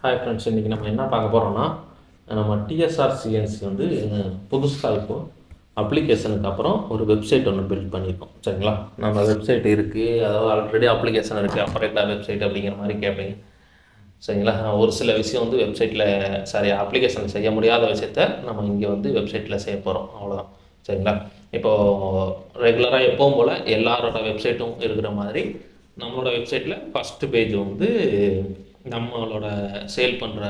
Hi friends, இன்றைக்கி நம்ம என்ன பார்க்க போகிறோம்னா நம்ம டிஎஸ்ஆர் சிஎன்சி வந்து புதுசாக இப்போ அப்ளிகேஷனுக்கு அப்புறம் ஒரு வெப்சைட் ஒன்று பில்ட் பண்ணியிருக்கோம். சரிங்களா, நம்ம வெப்சைட் இருக்குது, அதாவது ஆல்ரெடி அப்ளிகேஷன் இருக்குது, அப்புறம் என்ன வெப்சைட் அப்படிங்கிற மாதிரி கேட்பீங்க. சரிங்களா, ஒரு சில விஷயம் வந்து வெப்சைட்டில் அப்ளிகேஷன் செய்ய முடியாத விஷயத்த நம்ம இங்கே வந்து வெப்சைட்டில் செய்ய போகிறோம், அவ்வளோதான். சரிங்களா, இப்போது ரெகுலராக எப்பவும் போல் எல்லாரோட வெப்சைட்டும் இருக்கிற மாதிரி நம்மளோட வெப்சைட்டில் ஃபஸ்ட்டு பேஜ் வந்து நம்மளோட சேல் பண்ணுற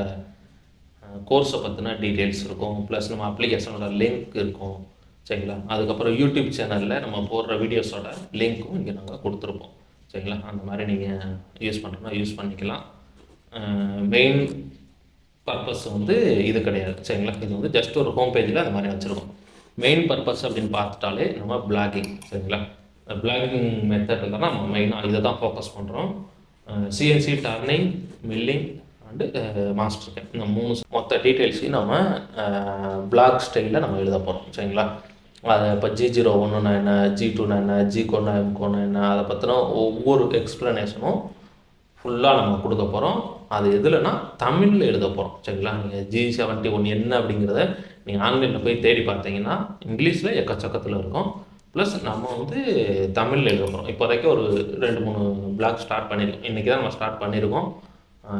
கோர்ஸை பற்றின டீட்டெயில்ஸ் இருக்கும், ப்ளஸ் நம்ம அப்ளிகேஷனோட லிங்க் இருக்கும். சரிங்களா, அதுக்கப்புறம் யூடியூப் சேனலில் நம்ம போடுற வீடியோஸோட லிங்க்கும் இங்கே நாங்கள் கொடுத்துருப்போம். சரிங்களா, அந்த மாதிரி நீங்கள் யூஸ் பண்ணுறோன்னா யூஸ் பண்ணிக்கலாம். மெயின் பர்பஸ் வந்து இது கிடையாது. சரிங்களா, இது வந்து ஜஸ்ட் ஒரு ஹோம் பேஜில் அந்த மாதிரி வச்சுருக்கோம். மெயின் பர்பஸ் அப்படின்னு பார்த்துட்டாலே நம்ம பிளாகிங். சரிங்களா, பிளாகிங் மெத்தடில் தான் நம்ம மெயினாக இதை தான் ஃபோக்கஸ் பண்ணுறோம். CNC, turning, milling and master game, இந்த 3 மொத்த டீட்டெயில்ஸையும் நம்ம பிளாக் ஸ்டைலில் நம்ம எழுத போகிறோம். சரிங்களா, அதை இப்போ G01னா என்ன, G2னா என்ன, G1 M1 என்ன, அதை பற்றின ஒவ்வொரு எக்ஸ்ப்ளனேஷனும் ஃபுல்லாக நம்ம கொடுக்க போகிறோம். அது எதுலனா தமிழில் எழுத போகிறோம். சரிங்களா, நீங்கள் G71 என்ன அப்படிங்கிறத நீங்கள் ஆன்லைனில் போய் தேடி பார்த்தீங்கன்னா இங்கிலீஷில் எக்கச்சக்கத்தில் இருக்கும். ப்ளஸ் நம்ம வந்து தமிழில் எழுத போகிறோம். இப்போ வரைக்கும் ஒரு 2-3 பிளாக் ஸ்டார்ட் பண்ணியிருக்கோம். இன்றைக்கி தான் நம்ம ஸ்டார்ட் பண்ணியிருக்கோம்.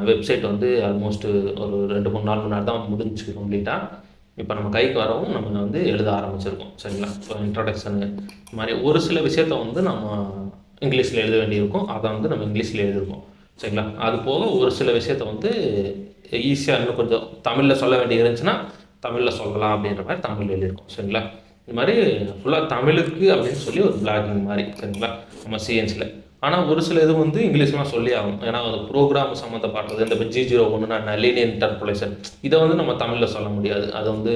வெப்சைட் வந்து ஆல்மோஸ்ட்டு ஒரு 2-3 நாள் முன்னாடி தான் முடிஞ்சு கம்ப்ளீட்டாக. இப்போ நம்ம கைக்கு வரவும் நம்ம வந்து எழுத ஆரம்பிச்சிருக்கோம். சரிங்களா, இப்போ இன்ட்ரடக்ஷனு இது மாதிரி ஒரு சில விஷயத்த வந்து நம்ம இங்கிலீஷில் எழுத வேண்டியிருக்கும், அதை வந்து நம்ம இங்கிலீஷில் எழுதியிருக்கோம். சரிங்களா, அது போக ஒரு சில விஷயத்த வந்து ஈஸியாக இன்னும் கொஞ்சம் தமிழில் சொல்ல வேண்டிய இருந்துச்சுன்னா தமிழில் சொல்லலாம் அப்படின்ற மாதிரி தமிழில் எழுதியிருக்கோம். சரிங்களா, இது மாதிரி ஃபுல்லாக தமிழுக்கு அப்படின்னு சொல்லி ஒரு பிளாகிங் மாதிரி. சரிங்களா, நம்ம சிஎன்சியில். ஆனால் ஒரு சில இது வந்து இங்கிலீஷ்லாம் சொல்லி ஆகும், ஏன்னா அது ப்ரோக்ராம் சம்மந்தப்பட்டது. இந்த G01னா என்ன, லீனியர் இன்டர்போலேஷன், இதை வந்து நம்ம தமிழில் சொல்ல முடியாது, அது வந்து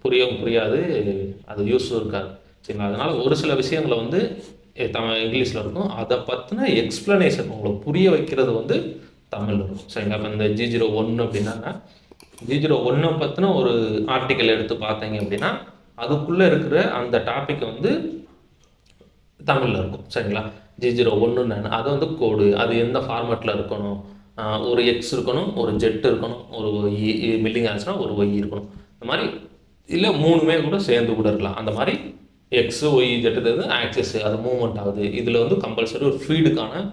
புரியவும் புரியாது, அது யூஸும் இருக்காது. சரிங்களா, அதனால் ஒரு சில விஷயங்களை வந்து இங்கிலீஷில் இருக்கும், அதை பற்றின எக்ஸ்ப்ளனேஷன் உங்களுக்கு புரிய வைக்கிறது வந்து தமிழில் இருக்கும். சரிங்களா, இப்போ இந்த G01 அப்படின்னா G01 பற்றின ஒரு ஆர்டிக்கல் எடுத்து பார்த்தீங்க அப்படின்னா அதுக்குள்ளே இருக்கிற அந்த டாப்பிக் வந்து தமிழில் இருக்கும். சரிங்களா, G01 அது வந்து கோடு, அது எந்த ஃபார்மேட்டில் இருக்கணும், ஒரு எக்ஸ் இருக்கணும், ஒரு ஜெட் இருக்கணும், ஒரு மில்லிங் ஆச்சுன்னா ஒரு ஒய் இருக்கணும். இந்த மாதிரி இல்லை 3மே கூட சேர்ந்து கூட இருக்கலாம். அந்த மாதிரி எக்ஸ், ஒய், ஜெட்டு ஆக்சஸ், அது மூவ்மெண்ட் ஆகுது. இதில் வந்து கம்பல்சரி ஒரு ஃபீடுக்கான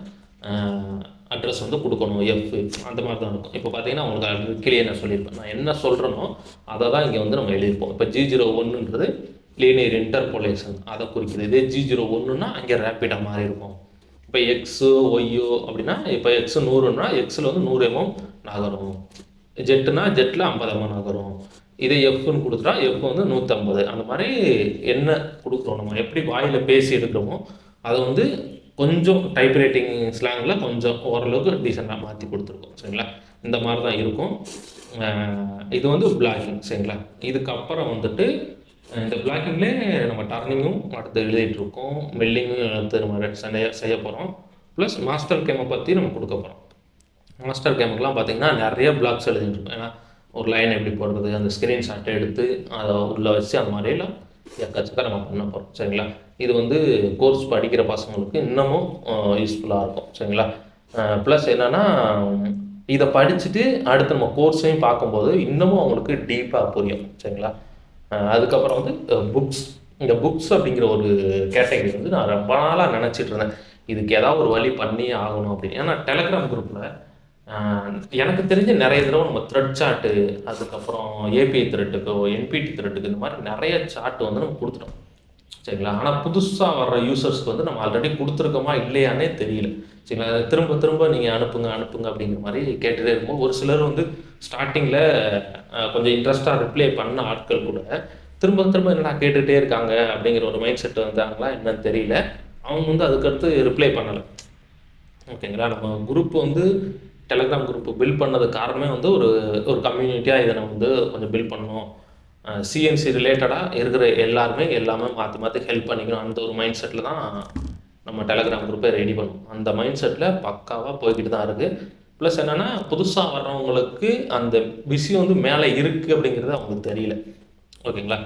அட்ரஸ் வந்து கொடுக்கணும், எஃப், அந்த மாதிரி தான் இருக்கும். இப்போ பார்த்தீங்கன்னா உங்களுக்கு கீழே நான் சொல்லியிருப்பேன், நான் என்ன சொல்கிறேனோ அதை தான் இங்கே வந்து நம்ம எழுதியிருப்போம். இப்போ G01ன்றது லீனியர் இன்டர்போலேஷன், அதை குறிக்குது. இதே G01னா அங்கே ரேப்பிடாக மாறி இருக்கும். இப்போ எக்ஸு, ஒய்யோ அப்படின்னா இப்போ எக்ஸு 100னா எக்ஸில் வந்து 100 mm நகரும், ஜெட்டுனா ஜெட்டில் 50 mm நகரும். இதே எஃப்னு கொடுத்துட்டா எஃப் வந்து 150. அந்த மாதிரி என்ன கொடுக்குறோம், நம்ம எப்படி வாயில் பேசி எடுக்கிறோமோ அதை வந்து கொஞ்சம் டைப் ரைட்டிங் ஸ்லாங்கில் கொஞ்சம் ஓரளவுக்கு டீசெண்டாக மாற்றி கொடுத்துருக்கோம். சரிங்களா, இந்த மாதிரி தான் இருக்கும். இது வந்து பிளாகிங். சரிங்களா, இதுக்கப்புறம் வந்துட்டு இந்த பிளாகிங்லேயே நம்ம டர்னிங்கும் அடுத்து எழுதிட்டுருக்கோம், மில்லிங்கும் அடுத்து நம்ம செய்ய போகிறோம். ப்ளஸ் மாஸ்டர் கேமை பற்றி நம்ம கொடுக்க போகிறோம். மாஸ்டர் கேமுக்கெலாம் பார்த்திங்கன்னா நிறைய பிளாக்ஸ் எழுதிட்டுருக்கோம். ஏன்னா ஒரு லைன் எப்படி போடுறது, அந்த ஸ்க்ரீன்ஷாட்டை எடுத்து அதை உள்ளே வச்சு அந்த மாதிரியெல்லாம் எக்கச்சக்க நம்ம பண்ண போகிறோம். சரிங்களா, இது வந்து கோர்ஸ் படிக்கிற பசங்களுக்கு இன்னமும் யூஸ்ஃபுல்லாக இருக்கும். சரிங்களா, ப்ளஸ் என்னென்னா இதை படிச்சுட்டு அடுத்து நம்ம கோர்ஸையும் பார்க்கும்போது இன்னமும் அவங்களுக்கு டீப்பாக புரியும். சரிங்களா, அதுக்கப்புறம் வந்து புக்ஸ். இந்த புக்ஸ் அப்படிங்கிற ஒரு கேட்டகரி வந்து நான் ரொம்ப நாளாக நினச்சிட்டு இருந்தேன், இதுக்கு ஏதாவது ஒரு வழி பண்ணியே ஆகணும் அப்படின்னு. ஏன்னா டெலகிராம் குரூப்பில் எனக்கு தெரிஞ்ச நிறைய தடவை நம்ம த்ரெட் சாட்டு, அதுக்கப்புறம் ஏபிஐ த்ரெட்டுக்கு, என்பிடி த்ரெட்டுக்கு, இந்த மாதிரி நிறைய சாட்டு வந்து நம்ம கொடுத்துட்டோம். சரிங்களா, ஆனால் புதுசாக வர்ற யூசர்ஸ்க்கு வந்து நம்ம ஆல்ரெடி கொடுத்துருக்கோமா இல்லையானே தெரியல. சரிங்களா, திரும்ப திரும்ப நீங்கள் அனுப்புங்க அப்படிங்கிற மாதிரி கேட்டுகிட்டே இருக்கும்போது ஒரு சிலர் வந்து ஸ்டார்டிங்கில் கொஞ்சம் இன்ட்ரெஸ்ட்டாக ரிப்ளை பண்ண ஆட்கள் கூட திரும்ப திரும்ப என்னடா கேட்டுகிட்டே இருக்காங்க அப்படிங்கிற ஒரு மைண்ட் செட் வந்தாங்களா என்னன்னு தெரியல. அவங்க வந்து அதுக்கடுத்து ரிப்ளை பண்ணலை. ஓகேங்களா, நம்ம குரூப் வந்து டெலகிராம் குரூப் பில்ட் பண்ணது காரணமே வந்து ஒரு கம்யூனிட்டியாக இதை நம்ம வந்து கொஞ்சம் பில்ட் பண்ணணும், சிஎன்சி ரிலேட்டடாக இருக்கிற எல்லாமே மாற்றி ஹெல்ப் பண்ணிக்கணும், அந்த ஒரு மைண்ட் செட்டில் தான் நம்ம டெலகிராம் குரூப்பை ரெடி பண்ணணும். அந்த மைண்ட் செட்டில் பக்காவாக போய்கிட்டு தான் இருக்குது. ப்ளஸ் என்னென்னா புதுசாக வர்றவங்களுக்கு அந்த விஷயம் வந்து மேலே இருக்குது அப்படிங்கிறது அவங்களுக்கு தெரியல. ஓகேங்களா,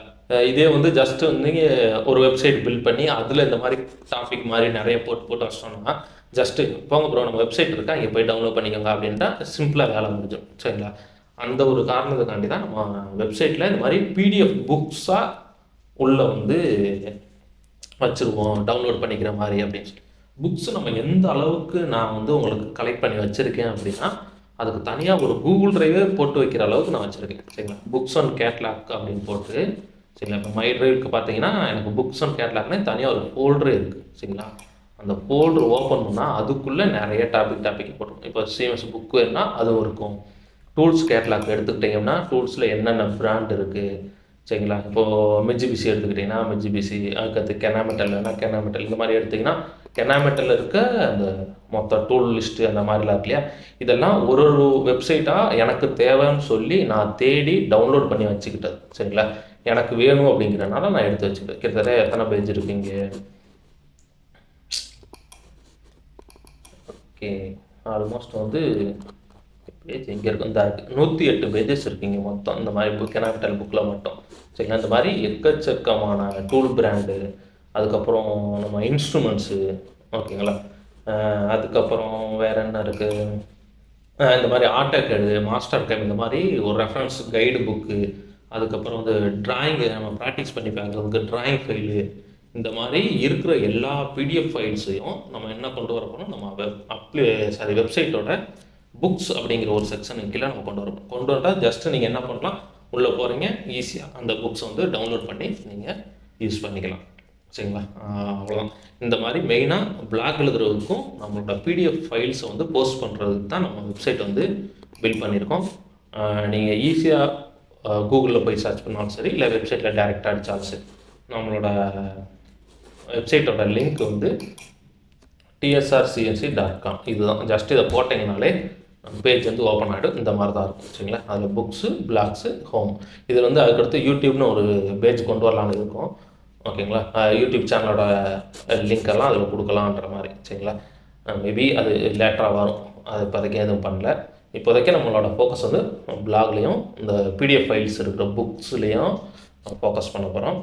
இதே வந்து ஜஸ்ட்டு வந்து நீங்கள் ஒரு வெப்சைட் பில்ட் பண்ணி அதில் இந்த மாதிரி டாபிக் மாதிரி நிறைய போட்டு வச்சிட்டோம்னா ஜஸ்ட்டு போங்க ப்ரோ நம்ம வெப்சைட் இருக்கா இங்கே போய் டவுன்லோட் பண்ணிக்கோங்க அப்படின்ட்டா சிம்பிளாக வேலை முடிஞ்சிடும் சரிங்களா. அந்த ஒரு காரணத்துக்காண்டி தான் நம்ம வெப்சைட்டில் இந்த மாதிரி பிடிஎஃப் புக்ஸாக உள்ளே வந்து வச்சுருவோம் டவுன்லோட் பண்ணிக்கிற மாதிரி அப்படின்னு சொல்லி. புக்ஸ் நம்ம எந்த அளவுக்கு நான் வந்து உங்களுக்கு கலெக்ட் பண்ணி வச்சுருக்கேன் அப்படின்னா அதுக்கு தனியாக ஒரு கூகுள் ட்ரைவே போட்டு வைக்கிற அளவுக்கு நான் வச்சுருக்கேன் சரிங்களா. புக்ஸ் அண்ட் கேட்லாக் அப்படின்னு போட்டு சரிங்களா. இப்போ மை ட்ரைவுக்கு பார்த்தீங்கன்னா எனக்கு புக்ஸ் அண்ட் கேட்லாக்னே தனியாக ஒரு ஃபோல்டரே இருக்குது சரிங்களா. அந்த ஃபோல்டர் ஓப்பன் பண்ணால் அதுக்குள்ளே நிறைய டாபிக் போட்டிருக்கும். இப்போ சிஎம்எஸ் புக் வேணுன்னா அதுவும் இருக்கும். டூல்ஸ் கேட்லாக் எடுத்துக்கிட்டிங்கன்னா டூல்ஸில் என்னென்ன பிராண்ட் இருக்குது சரிங்களா. இப்போது மிட்சுபிஷி எடுத்துக்கிட்டிங்கன்னா மிட்சுபிஷி, அதுக்கடுத்து கெனாமெட்டல்னா கெனாமெட்டல், இந்த மாதிரி எடுத்திங்கன்னா கெனாமெட்டலில் இருக்க அந்த மொத்த டூல் லிஸ்ட்டு அந்த மாதிரிலாம் இருக்கு இல்லையா. இதெல்லாம் ஒரு வெப்சைட்டாக எனக்கு தேவைன்னு சொல்லி நான் தேடி டவுன்லோட் பண்ணி வச்சுக்கிட்டது சரிங்களா. எனக்கு வேணும் அப்படிங்கிறனால நான் எடுத்து வச்சுக்கிட்டேன். கிட்டத்தட்ட எத்தனை பேஜ் இருக்குங்க? ஓகே, ஆல்மோஸ்ட் வந்து பேஜ் எங்கே இருக்கும் இந்த 108 பேஜஸ் இருக்குங்க மொத்தம் இந்த மாதிரி புக் கேபிட்டல் புக்கில் மட்டும் சரிங்களா. இந்த மாதிரி எக்கச்சக்கமான டூல் பிராண்டு, அதுக்கப்புறம் நம்ம இன்ஸ்ட்ருமெண்ட்ஸு ஓகேங்களா. அதுக்கப்புறம் வேறு என்ன இருக்குது, இந்த மாதிரி ஆட்டோகேடு, மாஸ்டர் கேட், இந்த மாதிரி ஒரு ரெஃபரன்ஸ் கைடு புக்கு, அதுக்கப்புறம் வந்து ட்ராயிங்கு நம்ம ப்ராக்டிஸ் பண்ணி பார்க்குறதுக்கு ட்ராயிங் ஃபைலு, இந்த மாதிரி இருக்கிற எல்லா பிடிஎஃப் ஃபைல்ஸையும் நம்ம என்ன கொண்டு வர போகிறோம், நம்ம வெப்சைட்டோட புக்ஸ் அப்படிங்கிற ஒரு செக்ஷன் கீழே நம்ம கொண்டு வந்தால் ஜஸ்ட்டு நீங்கள் என்ன பண்ணலாம், உள்ளே போகிறீங்க ஈஸியாக அந்த புக்ஸை வந்து டவுன்லோட் பண்ணி நீங்கள் யூஸ் பண்ணிக்கலாம் சரிங்களா. அவ்வளோதான். இந்த மாதிரி மெயினாக பிளாக் எழுதுறதுக்கும் நம்மளோட பிடிஎஃப் ஃபைல்ஸை வந்து போஸ்ட் பண்ணுறதுக்கு தான் நம்ம வெப்சைட் வந்து பில்ட் பண்ணியிருக்கோம். நீங்கள் ஈஸியாக கூகுளில் போய் சர்ச் பண்ணாலும் சரி, இல்லை வெப்சைட்டில் டைரெக்டாக அடித்தாலும் சரி, நம்மளோட வெப்சைட்டோட லிங்க் வந்து tsrcnc.com. இதுதான். ஜஸ்ட் இதை போட்டிங்கனாலே பேஜ் வந்து ஓப்பன் ஆகிடும். இந்த மாதிரி தான் இருக்கும் சரிங்களா. அதில் புக்ஸு, பிளாக்ஸு, ஹோம், இதில் வந்து அதுக்கடுத்து யூடியூப்னு ஒரு பேஜ் கொண்டு வரலான்னு இருக்கும் ஓகேங்களா. யூடியூப் சேனலோட லிங்க்கெல்லாம் அதில் கொடுக்கலான்ற மாதிரி சரிங்களா. மேபி அது லேட்டராக வரும், அது இப்போதைக்கு எதுவும் பண்ணல. இப்போதைக்கு நம்மளோட ஃபோக்கஸ் வந்து பிளாக்லேயும் இந்த பிடிஎஃப் ஃபைல்ஸ் இருக்கிற புக்ஸ்லேயும் ஃபோக்கஸ் பண்ண போகிறோம்.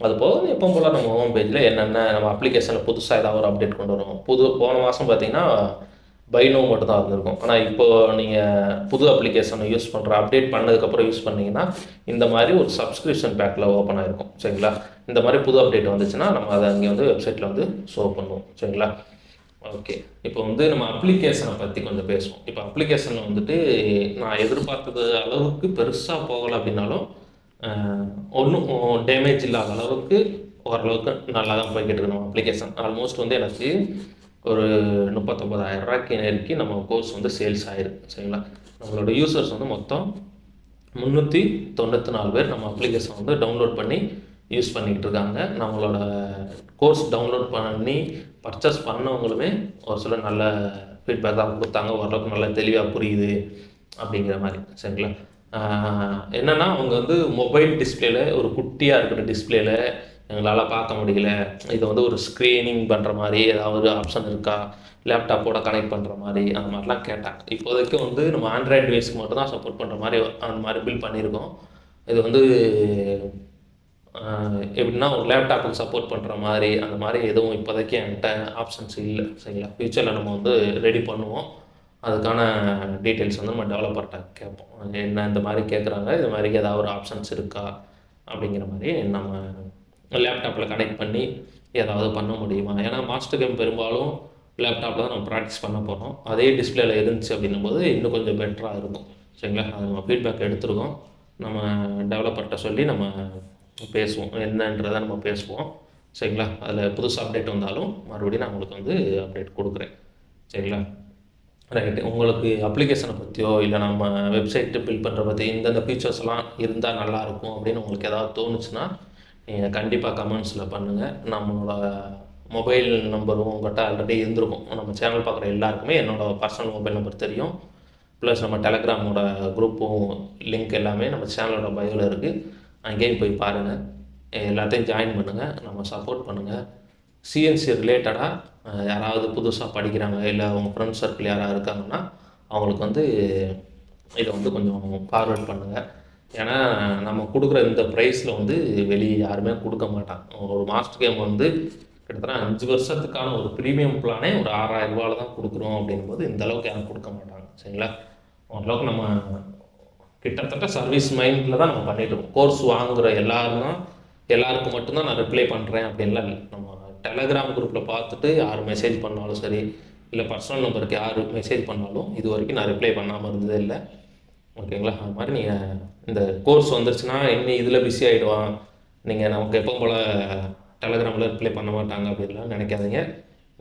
அது போக எப்போ போல் நம்ம ஹோம் பேஜில் என்னென்ன நம்ம அப்ளிகேஷனில் புதுசாக ஏதாவது ஒரு அப்டேட் கொண்டு வரும். போன மாதம் பார்த்திங்கன்னா பைனோ மட்டும் தான் இருந்திருக்கும். ஆனால் இப்போது நீங்கள் புது அப்ளிகேஷனை யூஸ் பண்ணுற அப்டேட் பண்ணதுக்கப்புறம் யூஸ் பண்ணிங்கன்னா இந்த மாதிரி ஒரு சப்ஸ்கிரிப்ஷன் பேக்கில் ஓப்பன் ஆகிருக்கும் சரிங்களா. இந்த மாதிரி புது அப்டேட் வந்துச்சுன்னா நம்ம அதை அங்கே வந்து வெப்சைட்டில் வந்து ஷோ பண்ணுவோம் சரிங்களா. ஓகே, இப்போ வந்து நம்ம அப்ளிகேஷனை பற்றி கொஞ்சம் பேசுவோம். இப்போ அப்ளிகேஷனில் வந்துட்டு நான் எதிர்பார்த்தது அளவுக்கு பெருசாக போகலை அப்படின்னாலும் ஒன்றும் டேமேஜ் இல்லாத அளவுக்கு ஓரளவுக்கு நல்லா தான் போய்கிட்டு இருக்கு நம்ம அப்ளிகேஷன். ஆல்மோஸ்ட் வந்து எனக்கு ஒரு 39,000 ரூபாய்க்கு நெருக்கி நம்ம கோர்ஸ் வந்து சேல்ஸ் ஆகிருக்கு சரிங்களா. நம்மளோட யூசர்ஸ் வந்து மொத்தம் 394 பேர் நம்ம அப்ளிகேஷன் வந்து டவுன்லோட் பண்ணி யூஸ் பண்ணிக்கிட்டு இருக்காங்க. நம்மளோட கோர்ஸ் டவுன்லோட் பண்ணி பர்ச்சேஸ் பண்ணவங்களுமே ஒரு சில நல்ல ஃபீட்பேக் தான் கொடுத்தாங்க. ஓரளவுக்கு நல்லா தெளிவாக புரியுது அப்படிங்கிற மாதிரி சரிங்களா. என்னென்னா அவங்க வந்து மொபைல் டிஸ்பிளேல ஒரு குட்டியாக இருக்கிற டிஸ்பிளேல எங்களால் பார்க்க முடியல, இதை வந்து ஒரு ஸ்க்ரீனிங் பண்ணுற மாதிரி ஏதாவது ஆப்ஷன் இருக்கா, லேப்டாப்போட கனெக்ட் பண்ணுற மாதிரி அந்த மாதிரிலாம் கேட்டாங்க. இப்போதைக்கு வந்து நம்ம ஆண்ட்ராய்டு டிவைஸ்க்கு மட்டும் தான் சப்போர்ட் பண்ணுற மாதிரி அந்த மாதிரி பில்ட் பண்ணியிருக்கோம். இது வந்து எப்படின்னா ஒரு லேப்டாப்புக்கு சப்போர்ட் பண்ணுற மாதிரி அந்த மாதிரி எதுவும் இப்போதைக்கு என்கிட்ட ஆப்ஷன்ஸ் இல்லை சரிங்களா. ஃப்யூச்சரில் நம்ம வந்து ரெடி பண்ணுவோம். அதுக்கான டீட்டெயில்ஸ் வந்து நம்ம டெவலப்பர்கிட்ட கேட்போம். என்ன இந்த மாதிரி கேட்குறாங்க, இது மாதிரி ஏதாவது ஒரு ஆப்ஷன்ஸ் இருக்கா அப்படிங்கிற மாதிரி நம்ம லேப்டாப்பில் கனெக்ட் பண்ணி ஏதாவது பண்ண முடியுமா. ஏன்னா மாஸ்டர் கேம் பெரும்பாலும் லேப்டாப்பில் தான் நம்ம ப்ராக்டிஸ் பண்ண போகிறோம். அதே டிஸ்பிளேல இருந்துச்சு அப்படின்னும்போது இன்னும் கொஞ்சம் பெட்டராக இருக்கும் சரிங்களா. அது நம்ம ஃபீட்பேக் எடுத்துருக்கோம். நம்ம டெவலப்பர்கிட்ட சொல்லி நம்ம பேசுவோம், என்னன்றதை நம்ம பேசுவோம் சரிங்களா. அதில் புதுசாக அப்டேட் வந்தாலும் மறுபடியும் நான் உங்களுக்கு வந்து அப்டேட் கொடுக்குறேன் சரிங்களா. ரைட்டு, உங்களுக்கு அப்ளிகேஷனை பற்றியோ இல்லை நம்ம வெப்சைட்டு பில்ட் பண்ணுற பற்றி இந்தந்த ஃபீச்சர்ஸ்லாம் இருந்தால் நல்லாயிருக்கும் அப்படின்னு உங்களுக்கு ஏதாவது தோணுச்சுன்னா நீங்கள் கண்டிப்பாக கமெண்ட்ஸில் பண்ணுங்கள். நம்மளோட மொபைல் நம்பரும் உங்கள்கிட்ட ஆல்ரெடி இருந்திருக்கும். நம்ம சேனல் பார்க்குற எல்லாருக்குமே என்னோடய பர்சனல் மொபைல் நம்பர் தெரியும். ப்ளஸ் நம்ம டெலகிராமோட குரூப்பும் லிங்க் எல்லாமே நம்ம சேனலோட பயோவில் இருக்குது. அங்கேயும் போய் பாருங்கள், எல்லாத்தையும் ஜாயின் பண்ணுங்கள், நம்ம சப்போர்ட் பண்ணுங்கள். சிஎன்சி ரிலேட்டடாக யாராவது புதுசாக படிக்கிறாங்க இல்லை அவங்க ஃப்ரெண்ட்ஸ் சர்க்கிள் யாராவது இருக்காங்கன்னா அவங்களுக்கு வந்து இதை வந்து கொஞ்சம் ஃபார்வர்ட் பண்ணுங்கள். ஏன்னா நம்ம கொடுக்குற இந்த ப்ரைஸில் வந்து வெளியே யாருமே கொடுக்க மாட்டாங்க. ஒரு மாஸ்டர் கேம் வந்து கிட்டத்தட்ட 5 வருஷத்துக்கான ஒரு ப்ரீமியம் பிளானே ஒரு 6,000 ரூபாயில் தான் கொடுக்குறோம் அப்படிங்கும்போது இந்த அளவுக்கு யாரும் கொடுக்க மாட்டாங்க. சரிங்களா? ஓரளவுக்கு நம்ம கிட்டத்தட்ட சர்வீஸ் மைண்டில் தான் நம்ம பண்ணிகிட்டு இருக்கோம். கோர்ஸ் வாங்குகிற எல்லாருக்கும் மட்டும்தான் நான் ரிப்ளை பண்ணுறேன் அப்படின்லாம் இல்லை. நம்ம டெலகிராம் குரூப்பில் பார்த்துட்டு யார் மெசேஜ் பண்ணாலும் சரி, இல்லை பர்சனல் நம்பருக்கு யார் மெசேஜ் பண்ணாலும் இது வரைக்கும் நான் ரிப்ளை பண்ணாமல் இருந்ததே இல்லை. ஓகேங்களா? அது மாதிரி நீங்கள் இந்த கோர்ஸ் வந்துருச்சுன்னா இன்னும் இதில் பிஸி ஆகிடுவான், நீங்கள் நமக்கு எப்போ போல் டெலகிராமில் ரிப்ளை பண்ண மாட்டாங்க அப்படின்லாம் நினைக்காதீங்க.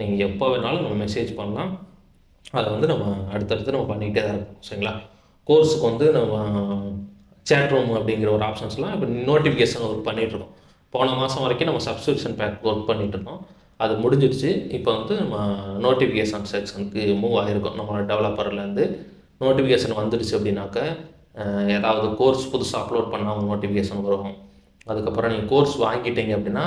நீங்கள் எப்போ வேணாலும் நம்ம மெசேஜ் பண்ணலாம். அதை வந்து நம்ம அடுத்தடுத்து நம்ம பண்ணிக்கிட்டே தான் இருக்கோம். சரிங்களா? கோர்ஸுக்கு வந்து நம்ம சேட் ரூம் அப்படிங்கிற ஒரு ஆப்ஷன்ஸ்லாம் இப்போ நோட்டிஃபிகேஷன் ஒர்க் பண்ணிகிட்ருக்கோம். போன மாதம் வரைக்கும் நம்ம சப்ஸ்கிரிப்ஷன் பேக் ஒர்க் பண்ணிகிட்ருந்தோம். அது முடிஞ்சிடுச்சு. இப்போ வந்து நம்ம நோட்டிஃபிகேஷன் செக்ஷனுக்கு மூவ் ஆகிருக்கோம். நம்மளோட டெவலப்பர்லேருந்து நோட்டிஃபிகேஷன் வந்துடுச்சு அப்படின்னாக்க ஏதாவது கோர்ஸ் புதுசாக அப்லோட் பண்ணால் அவங்க நோட்டிஃபிகேஷன் வரும். அதுக்கப்புறம் நீங்கள் கோர்ஸ் வாங்கிட்டீங்க அப்படின்னா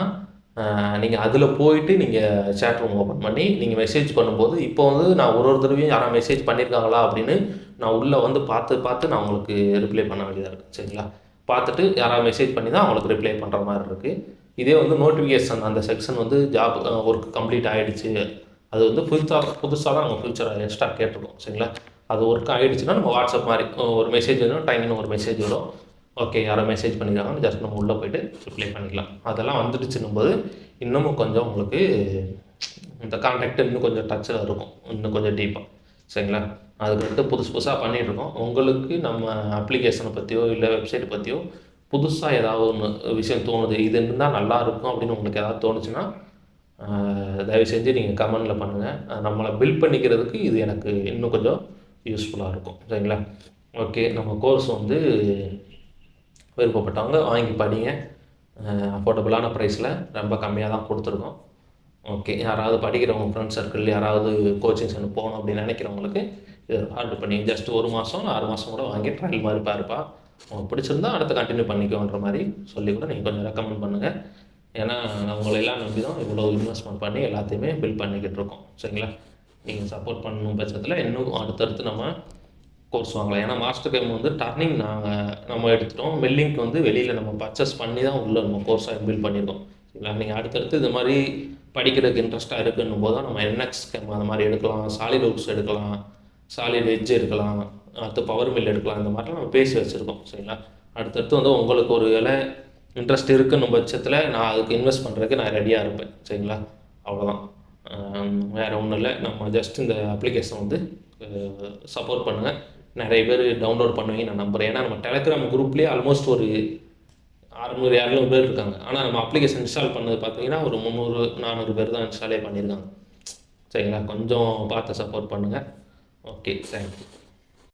நீங்கள் அதில் போயிட்டு நீங்கள் சேட் ரூம் ஓப்பன் பண்ணி நீங்கள் மெசேஜ் பண்ணும்போது இப்போ வந்து நான் ஒரு தடவையும் யாராவது மெசேஜ் பண்ணியிருக்காங்களா அப்படின்னு நான் உள்ளே வந்து பார்த்து நான் உங்களுக்கு ரிப்ளை பண்ண வேண்டியதாக இருக்குது. சரிங்களா? பார்த்துட்டு யாராவது மெசேஜ் பண்ணி தான் அவங்களுக்கு ரிப்ளை பண்ணுற மாதிரி இருக்குது. இதே வந்து நோட்டிஃபிகேஷன் அந்த செக்ஷன் வந்து ஜாப் ஒர்க் கம்ப்ளீட் ஆகிடுச்சு, அது வந்து புதுசாக தான் நம்ம ஃபியூச்சர் எக்ஸ்ட்ரா கேட்டிருக்கோம். சரிங்களா? அது ஒர்க் ஆகிடுச்சுன்னா நம்ம வாட்ஸ்அப் மாதிரி ஒரு மெசேஜ் வரும், டைம்னு ஒரு மெசேஜ் வரும். ஓகே, யாரோ மெசேஜ் பண்ணியிருக்காங்கன்னு ஜஸ்ட் நம்ம உள்ளே போய்ட்டு ரிப்ளை பண்ணிக்கலாம். அதெல்லாம் வந்துடுச்சுன்னும்போது இன்னமும் கொஞ்சம் உங்களுக்கு இந்த கான்டாக்ட் இன்னும் கொஞ்சம் டச்சில் இருக்கும், இன்னும் கொஞ்சம் டீப்பாக. சரிங்களா? அதுக்கடுத்து புதுசாக பண்ணிகிட்ருக்கோம். உங்களுக்கு நம்ம அப்ளிகேஷனை பற்றியோ இல்லை வெப்சைட்டை பற்றியோ புதுசாக ஏதாவது ஒன்று விஷயம் தோணுது, இது இருந்தால் நல்லாயிருக்கும் அப்படின்னு உங்களுக்கு ஏதாவது தோணுச்சுன்னா தயவு செஞ்சு நீங்கள் கமெண்டில் பண்ணுங்கள். நம்மளை பில்ட் பண்ணிக்கிறதுக்கு இது எனக்கு இன்னும் கொஞ்சம் யூஸ்ஃபுல்லாக இருக்கும். சரிங்களா? ஓகே, நம்ம கோர்ஸ் வந்து விருப்பப்பட்டவங்க வாங்கி படிங்க. அஃபோர்டபுளான ப்ரைஸில் ரொம்ப கம்மியாக தான் கொடுத்துருக்கோம். ஓகே, யாராவது படிக்கிறவங்க ஃப்ரெண்ட்ஸ் சர்க்கிள் யாராவது கோச்சிங் சென்டர் போகணும் அப்படின்னு நினைக்கிறவங்களுக்கு இது ஆர்டர் பண்ணி ஜஸ்ட் 1 மாதம் 6 மாதம் கூட வாங்கி ட்ரையல் மாதிரி பாருப்பா, உங்களுக்கு பிடிச்சிருந்தா அடுத்து கண்டினியூ பண்ணிக்கோன்ற மாதிரி சொல்லி கூட நீங்கள் கொஞ்சம் ரெக்கமெண்ட் பண்ணுங்கள். ஏன்னா உங்களை எல்லாம் நம்பி தான் இவ்வளோ இன்வெஸ்ட்மெண்ட் பண்ணி எல்லாத்தையுமே பில்ட் பண்ணிக்கிட்டு இருக்கோம். சரிங்களா? நீங்கள் சப்போர்ட் பண்ணணும் பட்சத்தில் இன்னும் அடுத்தடுத்து நம்ம கோர்ஸ் வாங்கலாம். ஏன்னா மாஸ்டர் கேம் வந்து டர்னிங் நம்ம எடுத்துட்டோம். மில்லிங்க்கு வந்து வெளியில் நம்ம பர்ச்சேஸ் பண்ணி தான் உள்ள நம்ம கோர்ஸாக பில்ட் பண்ணியிருக்கோம். சரிங்களா? நீங்கள் அடுத்தடுத்து இது மாதிரி படிக்கிறதுக்கு இன்ட்ரெஸ்ட்டாக இருக்குன்னும் போது தான் நம்ம என்எக்ஸ் கேம் அந்த மாதிரி எடுக்கலாம், சாலிட் அவுட்ஸ் எடுக்கலாம், சாலிட் எட்ஜ் எடுக்கலாம், அடுத்து பவர் மில் எடுக்கலாம். இந்த மாதிரிலாம் நம்ம பேசி வச்சுருக்கோம். சரிங்களா? அடுத்தடுத்து வந்து உங்களுக்கு ஒரு வேலை இன்ட்ரெஸ்ட் இருக்குன்னு பட்சத்தில் நான் அதுக்கு இன்வெஸ்ட் பண்ணுறதுக்கு நான் ரெடியாக இருப்பேன். சரிங்களா? அவ்வளோதான், வேறு ஒன்றும் இல்லை. நம்ம ஜஸ்ட் இந்த அப்ளிகேஷன் வந்து சப்போர்ட் பண்ணுங்கள். நிறைய பேர் டவுன்லோட் பண்ணுவீங்க நான் நம்புகிறேன். ஏன்னா நம்ம டெலகிராம் குரூப்லேயே ஆல்மோஸ்ட் ஒரு 600-700 பேர் இருக்காங்க. ஆனால் நம்ம அப்ளிகேஷன் இன்ஸ்டால் பண்ணது பார்த்தீங்கன்னா ஒரு 300-400 பேர் தான் இன்ஸ்டாலே பண்ணியிருக்காங்க. சரிங்களா? கொஞ்சம் பார்த்து சப்போர்ட் பண்ணுங்கள். Okay, thank you.